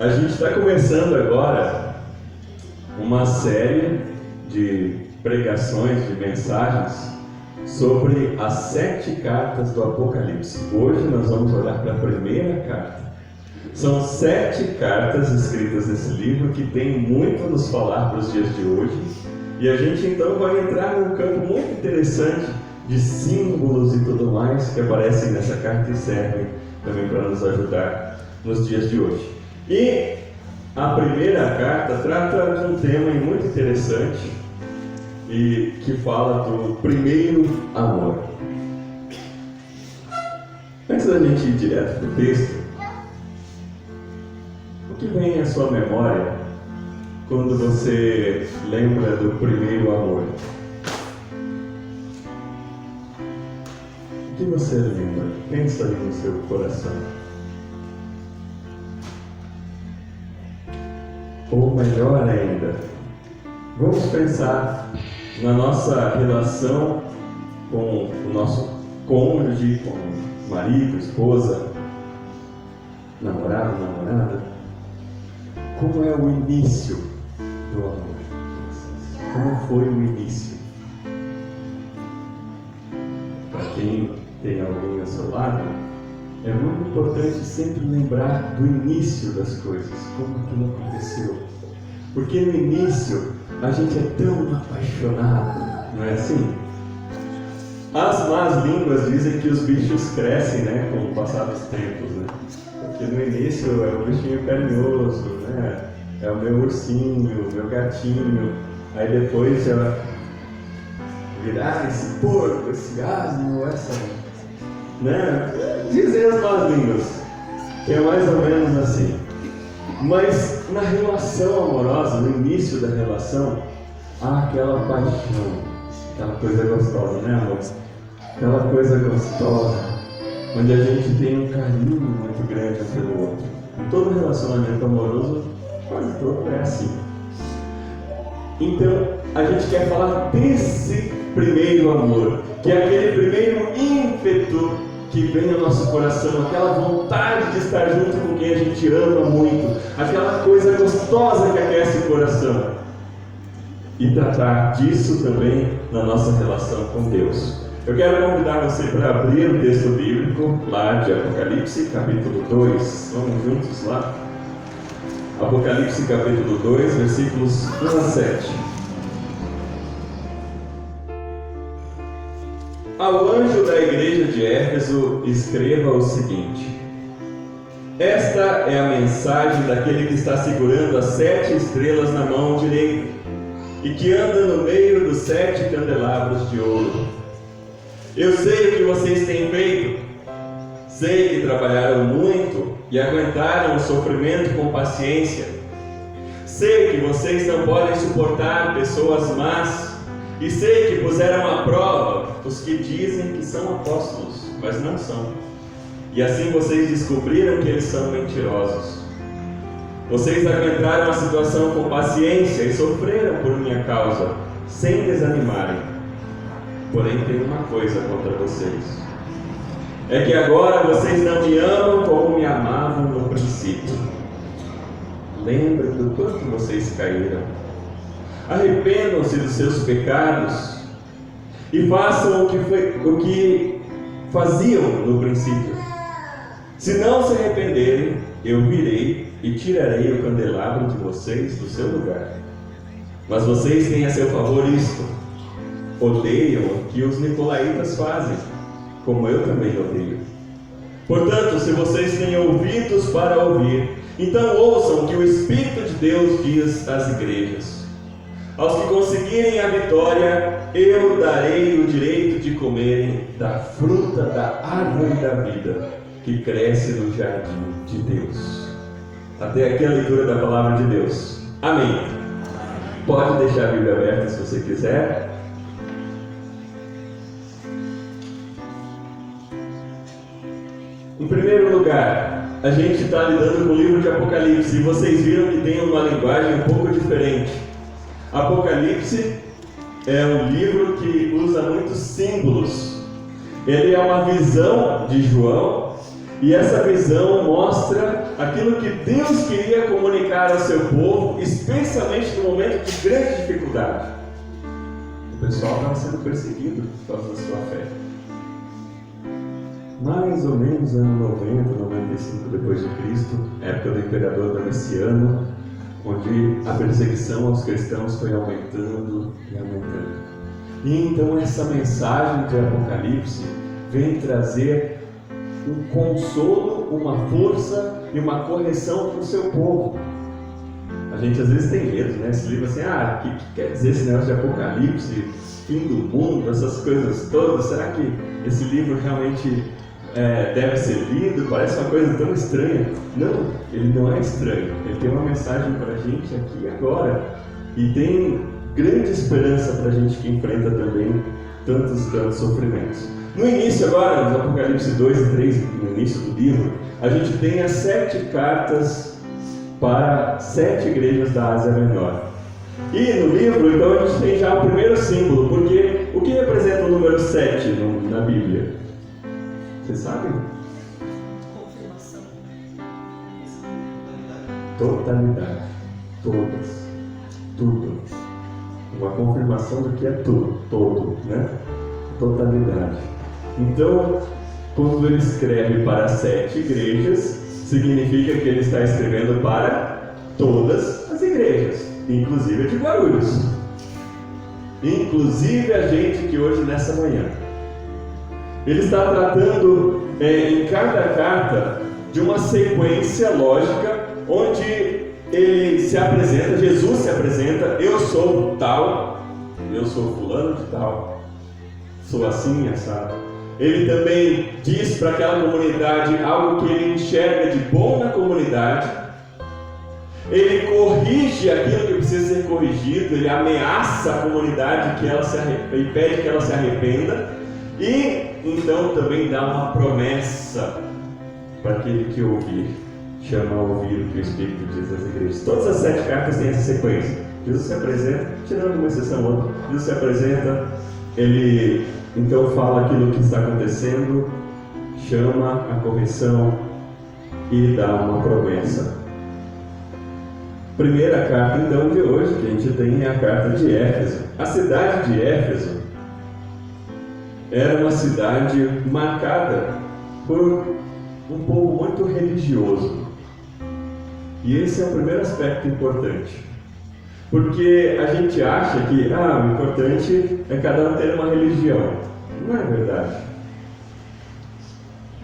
A gente está começando agora uma série de pregações, de mensagens sobre as 7 cartas do Apocalipse. Hoje nós vamos olhar para a primeira carta. São 7 cartas escritas nesse livro que tem muito a nos falar para os dias de hoje. E a gente então vai entrar num campo muito interessante de símbolos e tudo mais que aparecem nessa carta e servem também para nos ajudar nos dias de hoje. E a primeira carta trata de um tema muito interessante e que fala do primeiro amor. Antes da gente ir direto para o texto, o que vem à sua memória quando você lembra do primeiro amor? O que você lembra? Pensa aí no seu coração. Ou melhor ainda, vamos pensar na nossa relação com o nosso cônjuge, com marido, esposa, namorado, namorada. Como é o início do amor? Como foi o início? Para quem tem alguém ao seu lado, é muito importante sempre lembrar do início das coisas, como aquilo aconteceu. Porque no início a gente é tão apaixonado, não é assim? As más línguas dizem que os bichos crescem, né, com o passar dos tempos, né? Porque no início é o bichinho carinhoso, né? É o meu ursinho, o meu gatinho. Aí depois já virar esse porco, esse asno, essa... né? Dizem as más línguas, que é mais ou menos assim. Mas na relação amorosa, no início da relação, há aquela paixão, aquela coisa gostosa, né, amor? Aquela coisa gostosa, onde a gente tem um carinho muito grande um pelo outro. Em todo relacionamento amoroso, quase todo é assim. Então, a gente quer falar desse primeiro amor, que é aquele primeiro ímpeto que vem ao nosso coração, aquela vontade de estar junto com quem a gente ama muito, aquela coisa gostosa que aquece o coração. E tratar disso também na nossa relação com Deus. Eu quero convidar você para abrir o texto bíblico lá de Apocalipse, capítulo 2. Vamos juntos lá? Apocalipse, capítulo 2, versículos 1 a 7. Ao anjo da igreja de Éfeso, escreva o seguinte: esta é a mensagem daquele que está segurando as 7 estrelas na mão direita e que anda no meio dos 7 candelabros de ouro. Eu sei o que vocês têm feito. Sei que trabalharam muito e aguentaram o sofrimento com paciência. Sei que vocês não podem suportar pessoas más. E sei que puseram à prova os que dizem que são apóstolos, mas não são. E assim vocês descobriram que eles são mentirosos. Vocês aguentaram a situação com paciência e sofreram por minha causa, sem desanimarem. Porém, tem uma coisa contra vocês. É que agora vocês não me amam como me amavam no princípio. Lembrem do quanto vocês caíram. Arrependam-se dos seus pecados e façam o que faziam no princípio. Se não se arrependerem, eu virei e tirarei o candelabro de vocês do seu lugar. Mas vocês têm a seu favor isto: odeiam o que os nicolaítas fazem, como eu também odeio. Portanto, se vocês têm ouvidos para ouvir, então ouçam o que o Espírito de Deus diz às igrejas. Aos que conseguirem a vitória, eu darei o direito de comerem da fruta da árvore da vida, que cresce no jardim de Deus. Até aqui a leitura da palavra de Deus. Amém. Pode deixar a Bíblia aberta se você quiser. Em primeiro lugar, a gente está lidando com o livro de Apocalipse, e vocês viram que tem uma linguagem um pouco diferente. Apocalipse é um livro que usa muitos símbolos. Ele é uma visão de João E essa visão mostra aquilo que Deus queria comunicar ao seu povo, especialmente no momento de grande dificuldade. O pessoal estava sendo perseguido por causa da sua fé. Mais ou menos ano 90, 95 depois de Cristo, época do imperador Domiciano, onde a perseguição aos cristãos foi aumentando e aumentando. E então essa mensagem de Apocalipse vem trazer um consolo, uma força e uma correção para o seu povo. A gente às vezes tem medo, né? Esse livro assim, o que quer dizer esse negócio de Apocalipse, fim do mundo, essas coisas todas? Será que esse livro realmente deve ser lido? Parece uma coisa tão estranha. Não, ele não é estranho. Ele tem uma mensagem para a gente aqui e agora. E tem grande esperança para a gente que enfrenta também tantos sofrimentos. No início agora, no Apocalipse 2 e 3, no início do livro, a gente tem as 7 cartas para 7 igrejas da Ásia Menor. E no livro, então, a gente tem já o primeiro símbolo, porque o que representa o número 7 na Bíblia? Vocês sabem? Confirmação. Totalidade. Todas. Tudo. Uma confirmação do que é tudo. Todo, né? Totalidade. Então, quando ele escreve para 7 igrejas, significa que ele está escrevendo para todas as igrejas, inclusive a de Guarulhos. Inclusive a gente que hoje, nessa manhã. Ele está tratando em cada carta de uma sequência lógica, onde ele se apresenta, Jesus se apresenta, eu sou tal, eu sou fulano de tal, sou assim, assado. Ele também diz para aquela comunidade algo que ele enxerga de bom na comunidade. Ele corrige aquilo que precisa ser corrigido, ele ameaça a comunidade e pede que ela se arrependa. E então também dá uma promessa para aquele que ouvir, chama a ouvir o que o Espírito diz às igrejas. Todas as 7 cartas têm essa sequência. Jesus se apresenta, tirando uma exceção ou outra, Jesus se apresenta, ele então fala aquilo que está acontecendo, chama a correção e dá uma promessa. Primeira carta então de hoje que a gente tem é a carta de Éfeso. A cidade de Éfeso era uma cidade marcada por um povo muito religioso. E esse é o primeiro aspecto importante. Porque a gente acha que o importante é cada um ter uma religião. Não é verdade.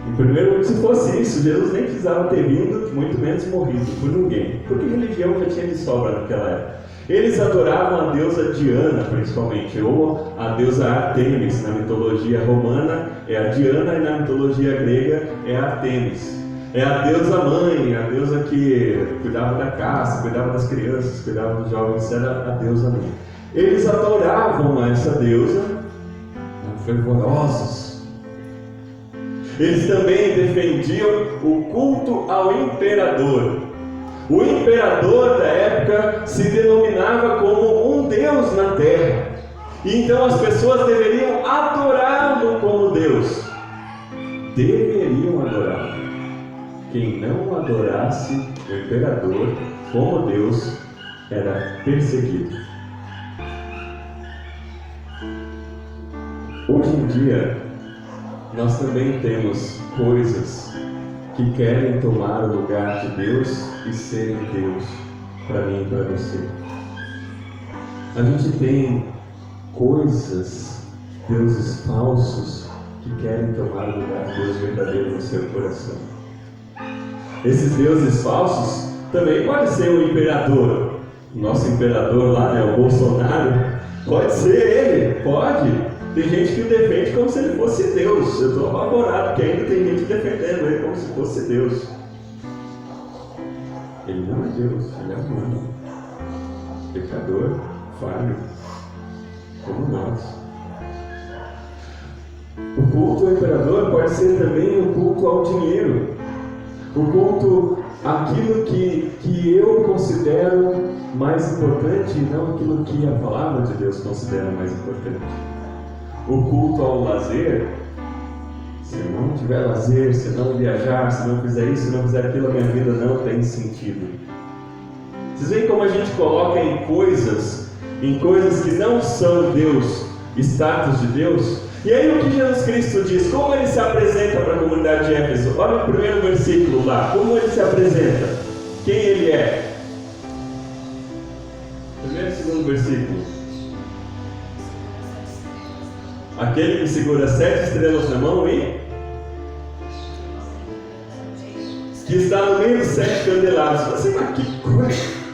Em primeiro, se fosse isso, Jesus nem precisava ter vindo, muito menos morrido por ninguém. Porque religião já tinha de sobra naquela época. Eles adoravam a deusa Diana, principalmente, ou a deusa Artemis. Na mitologia romana é a Diana e na mitologia grega é a Artemis. É a deusa mãe, a deusa que cuidava da caça, cuidava das crianças, cuidava dos jovens, era a deusa mãe. Eles adoravam essa deusa, fervorosos. Eles também defendiam o culto ao imperador. O imperador da época se denominava como um deus na terra. E então as pessoas deveriam adorá-lo como Deus. Deveriam adorá-lo. Quem não adorasse o imperador como Deus era perseguido. Hoje em dia, nós também temos coisas que querem tomar o lugar de Deus e serem Deus para mim e para você. A gente tem coisas, deuses falsos, que querem tomar o lugar de Deus verdadeiro no seu coração. Esses deuses falsos também pode ser o imperador. O nosso imperador lá, o Bolsonaro, pode ser ele, pode. Tem gente que o defende como se ele fosse Deus. Eu estou apavorado, porque ainda tem gente defendendo ele como se fosse Deus. Ele não é Deus, ele é humano. Pecador, falho, como nós. O culto ao imperador pode ser também o culto ao dinheiro. O culto àquilo que eu considero mais importante e não aquilo que a palavra de Deus considera mais importante. O culto ao lazer Se eu não tiver lazer, se eu não viajar, se não fizer isso, se não fizer aquilo, a minha vida não tem sentido. Vocês veem como a gente coloca em coisas que não são Deus, status de Deus? E aí o que Jesus Cristo diz? Como ele se apresenta para a comunidade de Éfeso? Olha o primeiro versículo lá. Como ele se apresenta? Quem ele é? Primeiro e segundo versículo. Aquele que segura 7 estrelas na mão e que está no meio dos 7 candelabros. Você, mas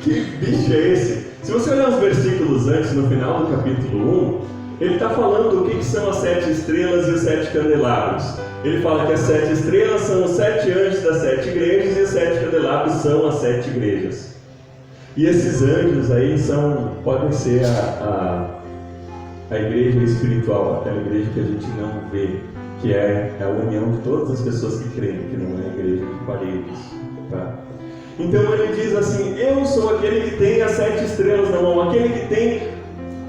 que bicho é esse? Se você olhar os versículos antes, no final do capítulo 1, ele está falando o que são as 7 estrelas e os 7 candelabros. Ele fala que as 7 estrelas são os 7 anjos das 7 igrejas e os 7 candelabros são as 7 igrejas. E esses anjos aí podem ser a igreja espiritual, aquela igreja que a gente não vê, que é a união de todas as pessoas que creem, que não é a igreja de paredes. Tá? Então ele diz assim: eu sou aquele que tem as 7 estrelas na mão, aquele que tem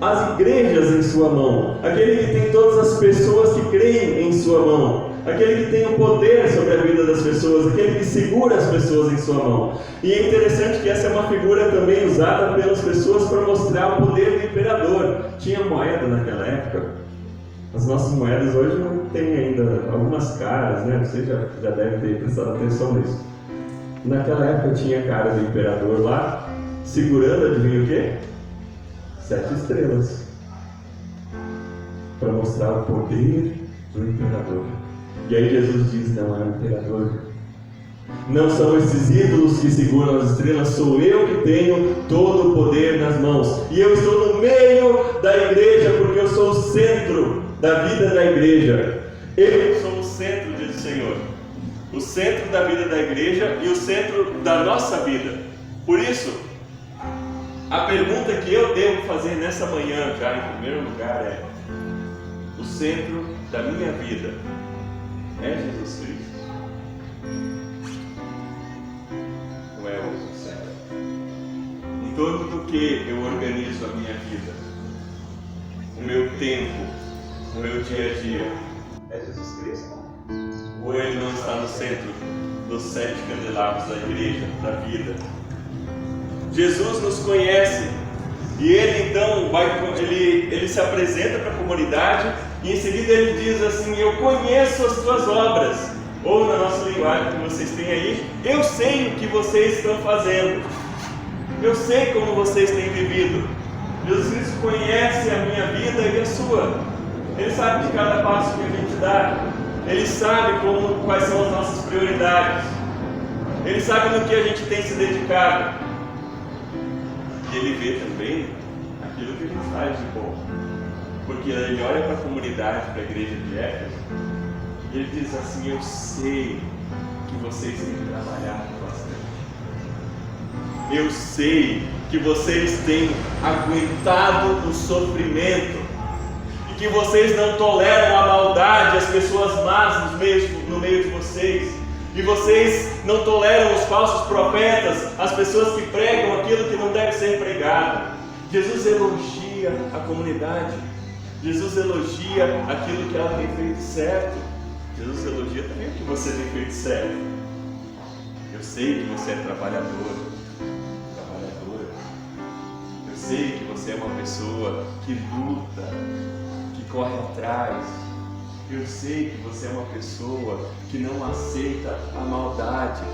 as igrejas em sua mão, aquele que tem todas as pessoas que creem em sua mão, aquele que tem o poder sobre a vida das pessoas, aquele que segura as pessoas em sua mão. E é interessante que essa é uma figura também usada pelas pessoas para mostrar o poder do imperador. Tinha moeda naquela época. As nossas moedas hoje não tem ainda algumas caras, né? Vocês já devem ter prestado atenção nisso. Naquela época tinha a cara do imperador lá, segurando, adivinha o quê? 7 estrelas, para mostrar o poder do imperador. E aí Jesus diz: não é o imperador, não são esses ídolos que seguram as estrelas, sou eu que tenho todo o poder nas mãos, e eu estou no meio da igreja, porque eu sou o centro da vida da igreja. Eu sou o centro, diz o Senhor, o centro da vida da igreja e o centro da nossa vida. Por isso, a pergunta que eu devo fazer nessa manhã, já em primeiro lugar, é: o centro da minha vida é Jesus Cristo? Ou é outro centro? Em tudo que eu organizo a minha vida, o meu tempo, o meu dia a dia, é Jesus Cristo? Ou ele não está no centro dos 7 candelabros da igreja, da vida? Jesus nos conhece e ele então ele se apresenta para a comunidade e em seguida ele diz assim: eu conheço as tuas obras, ou na nossa linguagem que vocês têm aí, eu sei o que vocês estão fazendo, eu sei como vocês têm vivido. Jesus Cristo conhece a minha vida e a sua, ele sabe de cada passo que a gente dá, ele sabe quais são as nossas prioridades, ele sabe no que a gente tem se dedicado. E ele vê também aquilo que a gente faz de bom, porque ele olha para a comunidade, para a igreja de Éfeso, e ele diz assim: eu sei que vocês têm trabalhado bastante, eu sei que vocês têm aguentado o sofrimento, e que vocês não toleram a maldade, as pessoas más no meio de vocês, e vocês não toleram os falsos profetas, as pessoas que pregam aquilo que não deve ser pregado. Jesus elogia a comunidade, Jesus elogia aquilo que ela tem feito certo, Jesus elogia também o que você tem feito certo. Eu sei que você é trabalhadora, eu sei que você é uma pessoa que luta, que corre atrás. Eu sei que você é uma pessoa que não aceita a maldade.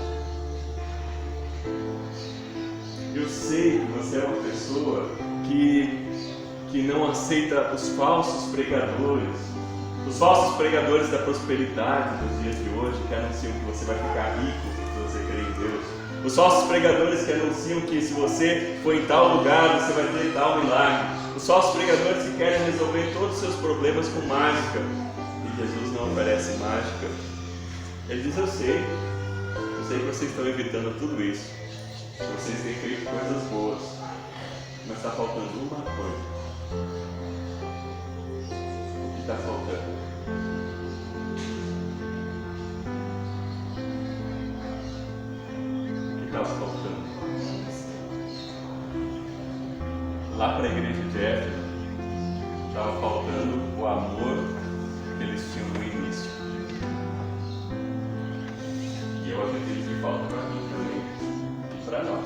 Eu sei que você é uma pessoa que não aceita os falsos pregadores da prosperidade dos dias de hoje, que anunciam que você vai ficar rico se você crer em Deus. Os falsos pregadores que anunciam que se você for em tal lugar, você vai ter tal milagre. Os falsos pregadores que querem resolver todos os seus problemas com mágica. Jesus não oferece mágica. Ele diz: eu sei que vocês estão evitando tudo isso, vocês têm feito coisas boas, mas está faltando uma coisa. O que está faltando? O que estava faltando? Lá para a igreja de Éfeso estava faltando o amor que eles tinham no início. eu acredito que falta para mim também e para nós.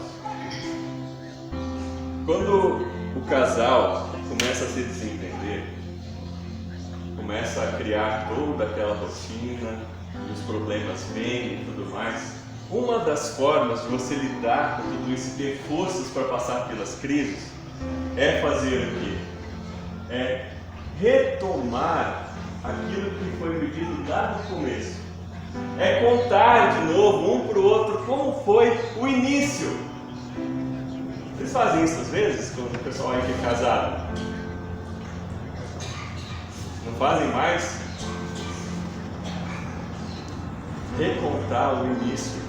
Quando o casal começa a se desentender, começa a criar toda aquela rotina, os problemas vêm e tudo mais, uma das formas de você lidar com tudo isso e ter forças para passar pelas crises é fazer o quê? É retomar aquilo que foi vivido lá no começo. É contar de novo um para o outro como foi o início. Vocês fazem isso às vezes, quando o pessoal aí que é casado? Não fazem mais? Recontar o início.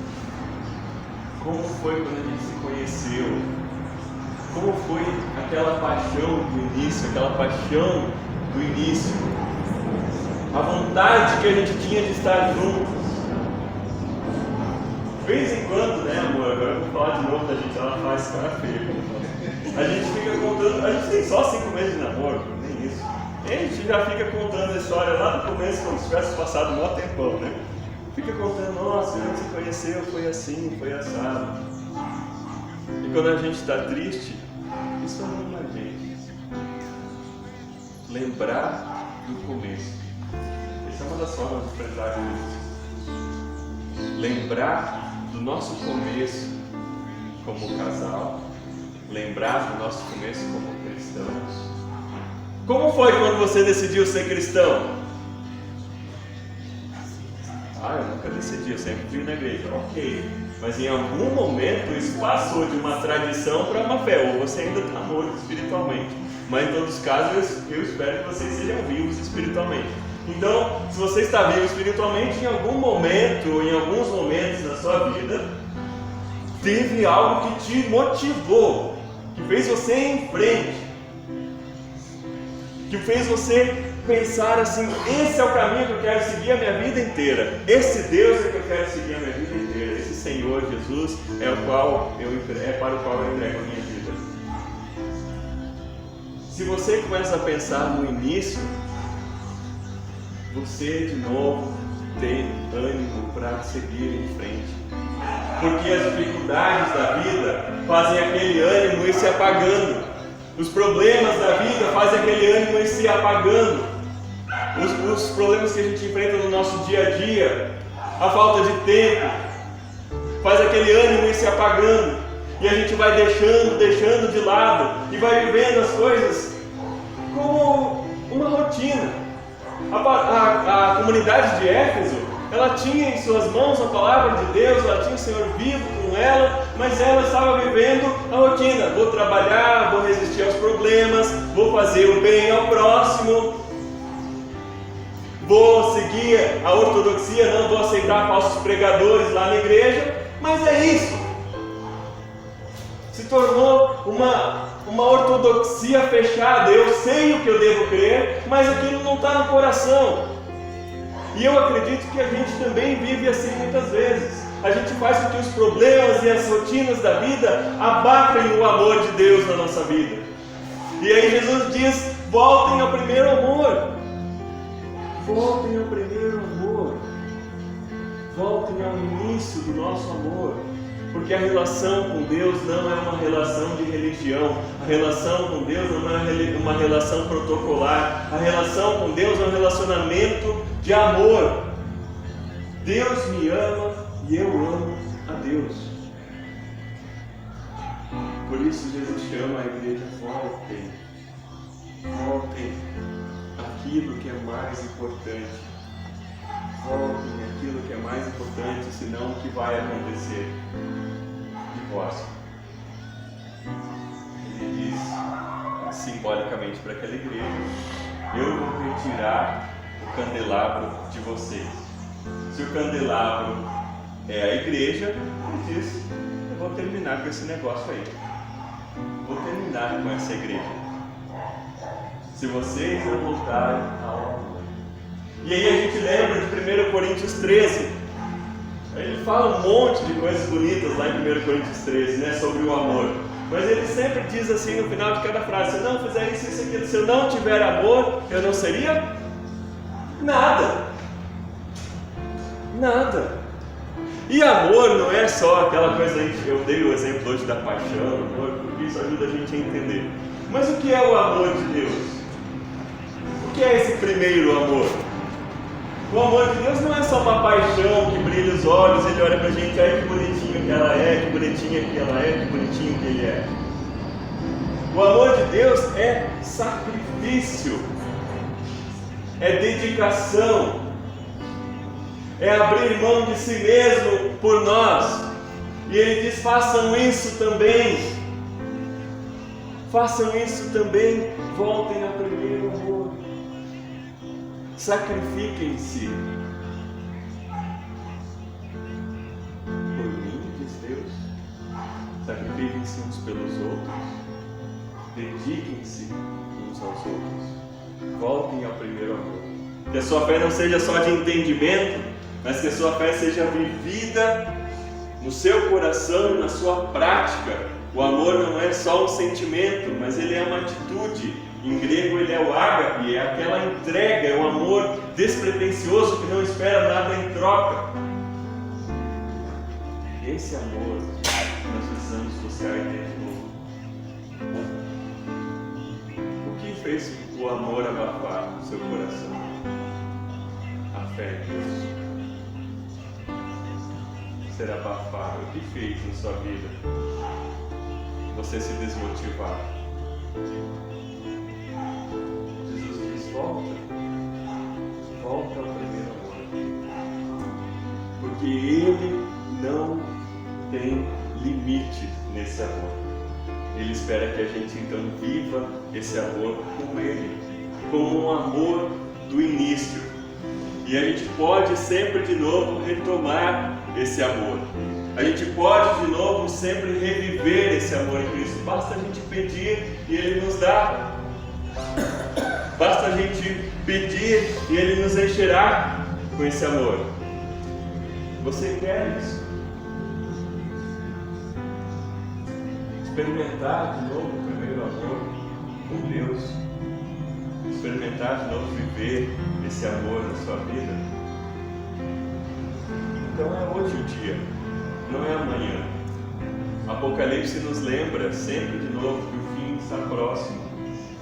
Como foi quando a gente se conheceu? Como foi aquela paixão do início, aquela paixão do início? A vontade que a gente tinha de estar juntos. De vez em quando, né, amor? Agora eu vou falar de novo da gente, ela faz cara feia. A gente fica contando, a gente tem só 5 meses de namoro, nem isso. E a gente já fica contando a história lá no começo, como se tivesse passado um maior tempão, né? Fica contando, nossa, a gente se conheceu, foi assim, foi assado. E quando a gente está triste, isso anima a gente. Lembrar do começo. Essa é uma das formas de enfrentar isso. Lembrar do nosso começo como casal. Lembrar do nosso começo como cristãos. Como foi quando você decidiu ser cristão? Eu nunca decidi, eu sempre fui na igreja. Ok, mas em algum momento isso passou de uma tradição para uma fé, ou você ainda está morto espiritualmente. Mas em todos os casos eu espero que vocês sejam vivos espiritualmente. Então, se você está vivo espiritualmente, em algum momento, ou em alguns momentos da sua vida, teve algo que te motivou, que fez você ir em frente, que fez você pensar assim, esse é o caminho que eu quero seguir a minha vida inteira, esse Deus é que eu quero seguir a minha vida inteira, esse Senhor Jesus é para o qual eu entrego a minha vida. Se você começa a pensar no início, você de novo tem ânimo para seguir em frente, porque as dificuldades da vida fazem aquele ânimo ir se apagando, os problemas da vida fazem aquele ânimo ir se apagando. Os problemas que a gente enfrenta no nosso dia a dia, a falta de tempo, faz aquele ânimo ir se apagando, e a gente vai deixando de lado, e vai vivendo as coisas como uma rotina. A comunidade de Éfeso, ela tinha em suas mãos a palavra de Deus, ela tinha o Senhor vivo com ela, mas ela estava vivendo a rotina. Vou trabalhar, vou resistir aos problemas, vou fazer o bem ao próximo, vou seguir a ortodoxia, não vou aceitar falsos pregadores lá na igreja, mas é isso. Se tornou uma ortodoxia fechada. Eu sei o que eu devo crer, mas aquilo não está no coração. E eu acredito que a gente também vive assim muitas vezes. A gente faz com que os problemas e as rotinas da vida abafem o amor de Deus na nossa vida. E aí Jesus diz, voltem ao primeiro amor. Voltem ao primeiro amor. Voltem ao início do nosso amor. Porque a relação com Deus não é uma relação de religião. A relação com Deus não é uma relação protocolar. A relação com Deus é um relacionamento de amor. Deus me ama e eu amo a Deus. Por isso Jesus chama a igreja, voltem. Voltem aquilo que é mais importante. Voltem aquilo que é mais importante, senão o que vai acontecer? Divórcio. Ele diz simbolicamente para aquela igreja, eu vou retirar o candelabro de vocês. Se o candelabro é a igreja, ele diz, eu vou terminar com esse negócio aí. Vou terminar com essa igreja. Se vocês não voltarem ao amor. E aí a gente lembra de 1 Coríntios 13. Ele fala um monte de coisas bonitas lá em 1 Coríntios 13, né, sobre o amor. Mas ele sempre diz assim no final de cada frase, se eu não fizer isso, isso, aquilo, se eu não tiver amor, eu não seria nada. Nada. E amor não é só aquela coisa, eu dei o exemplo hoje da paixão, amor, porque isso ajuda a gente a entender. Mas o que é o amor de Deus? O que é esse primeiro amor? O amor de Deus não é só uma paixão que brilha os olhos, ele olha pra gente, ai que bonitinho que ela é, que bonitinha que ela é, que bonitinho que ele é. O amor de Deus é sacrifício, é dedicação, é abrir mão de si mesmo por nós. E ele diz, façam isso também. Façam isso também, voltem ao primeiro amor. Sacrifiquem-se por mim, diz Deus. Sacrifiquem-se uns pelos outros. Dediquem-se uns aos outros. Voltem ao primeiro amor. Que a sua fé não seja só de entendimento, mas que a sua fé seja vivida no seu coração e na sua prática. O amor não é só um sentimento, mas ele é uma atitude. Em grego ele é o ágape, é aquela entrega, é um amor despretensioso que não espera nada em troca. Esse amor nós precisamos buscar em Deus de novo. O que fez o amor abafar no seu coração? A fé em Deus. Ser abafado, o que fez na sua vida você se desmotivar? Jesus diz, volta ao primeiro amor, porque Ele não tem limite nesse amor. Ele espera que a gente então viva esse amor com Ele, como um amor do início. E a gente pode sempre de novo retomar esse amor. A gente pode de novo sempre reviver esse amor em Cristo. Basta a gente pedir e Ele nos dá. Basta a gente pedir e Ele nos encherá com esse amor. Você quer isso? Experimentar de novo o primeiro amor com Deus. Experimentar de novo viver esse amor na sua vida. Então é hoje o dia, não é amanhã. Apocalipse nos lembra sempre de novo que o fim está próximo.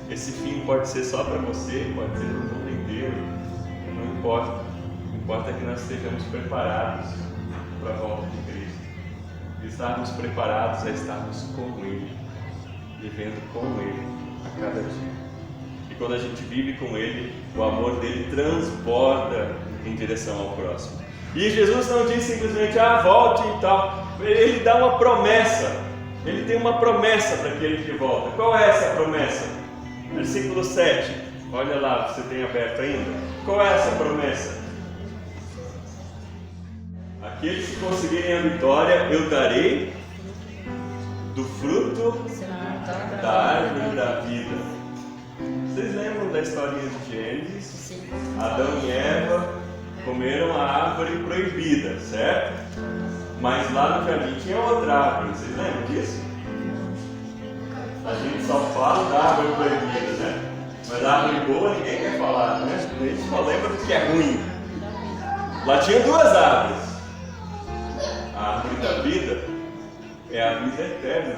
Esse fim pode ser só para você, pode ser para o mundo inteiro, não importa. O que importa é que nós estejamos preparados para a volta de Cristo. E estarmos preparados a estarmos com Ele, vivendo com Ele a cada dia. E quando a gente vive com Ele, o amor dele transborda em direção ao próximo. E Jesus não diz simplesmente, volte e tal. Ele dá uma promessa. Ele tem uma promessa para aquele que volta. Qual é essa promessa? Versículo 7. Olha lá, você tem aberto ainda. Qual é essa promessa? Aqueles que conseguirem a vitória, eu darei do fruto da árvore da vida. Vocês lembram da historinha de Gênesis? Adão e Eva comeram a árvore proibida, certo? Mas lá no jardim tinha outra árvore, vocês lembram disso? A gente só fala da árvore proibida, né? Mas a árvore boa ninguém quer falar, né? A gente só lembra do que é ruim. Lá tinha duas árvores. A árvore da vida é a vida eterna.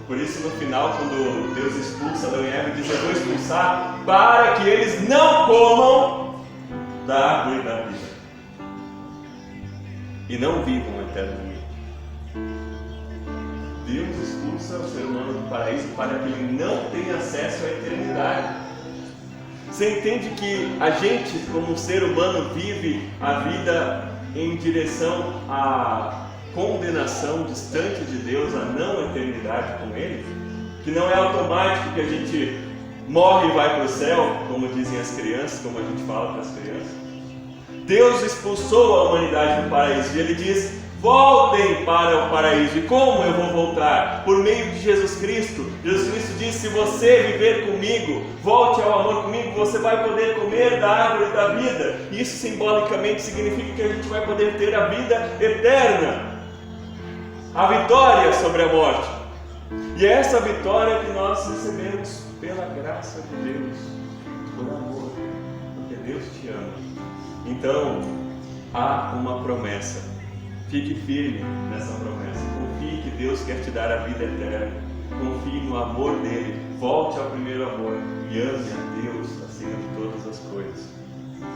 Por isso no final, quando Deus expulsa Adão e Eva, diz, eu vou expulsar para que eles não comam da árvore da vida e não vivam eternamente. Deus expulsa o ser humano do paraíso para que ele não tenha acesso à eternidade. Você entende que a gente, como ser humano, vive a vida em direção à condenação, distante de Deus, a não eternidade com Ele? Que não é automático que a gente morre e vai para o céu, como dizem as crianças, como a gente fala para as crianças. Deus expulsou a humanidade do paraíso e Ele diz, voltem para o paraíso. E como eu vou voltar? Por meio de Jesus Cristo. Jesus Cristo diz, se você viver comigo, volte ao amor comigo, você vai poder comer da árvore da vida. Isso simbolicamente significa que a gente vai poder ter a vida eterna, a vitória sobre a morte. E é essa vitória que nós recebemos pela graça de Deus, por amor, porque Deus te ama. Então, há uma promessa. Fique firme nessa promessa. Confie que Deus quer te dar a vida eterna. Confie no amor dele. Volte ao primeiro amor e ame a Deus acima de todas as coisas.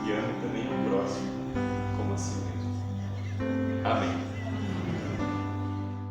E ame